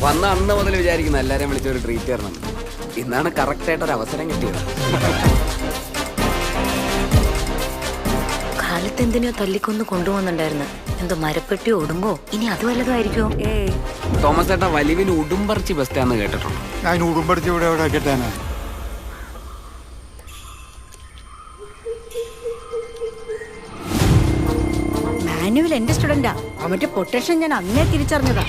വന്ന അന്ന് മുതൽ വിചാരിക്കുന്ന എല്ലാരെയും വിളിച്ചൊരു ട്രീറ്റ് തരണം. ഇന്നാണ് കറക്റ്റായിട്ടൊരു അവസരം കിട്ടിയത്. കാലത്ത് എന്തിനോ തല്ലിക്കൊന്ന് കൊണ്ടുപോകുന്നുണ്ടായിരുന്നു. എന്തോ മരപ്പെട്ടി ഓടുമ്പോ ഇനി അത് വല്ലതുമായിരിക്കോ? തോമസ് ഏട്ട വലിവിന് ഉടുമ്പറിച്ച് ബെസ്റ്റാന്ന് കേട്ടിട്ടുണ്ട്. ഞാൻ ഉടുമ്പടിച്ച് ഇവിടെ എവിടെ കിട്ടാനാ? മാനുവൽ എന്റെ സ്റ്റുഡന്റാ. അവന്റെ പൊട്ടൻഷ്യൽ ഞാൻ അന്നേ തിരിച്ചറിഞ്ഞതാ.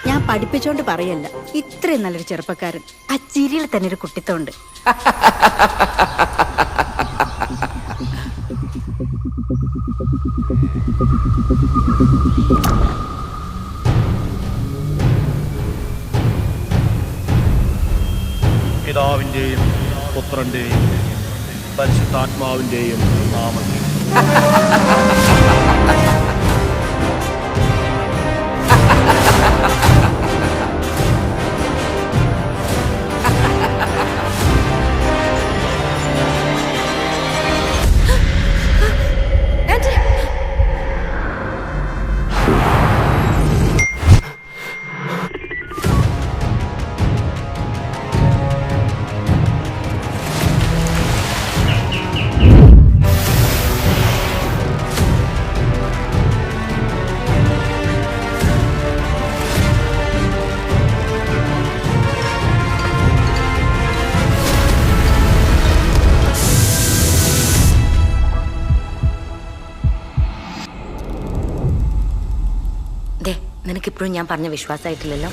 ഞാൻ പഠിപ്പിച്ചോണ്ട് പറയല്ല, ഇത്രയും നല്ലൊരു ചെറുപ്പക്കാരൻ. ആ ചിരിയിൽ തന്നെ ഒരു കുട്ടിത്തമുണ്ട്. പിതാവിന്റെയും പുത്രന്റെയും പരിശുദ്ധാത്മാവിന്റെയും നാമത്തിൽ. നിനക്കിപ്പോഴും ഞാൻ പറഞ്ഞ വിശ്വാസമായിട്ടില്ലല്ലോ.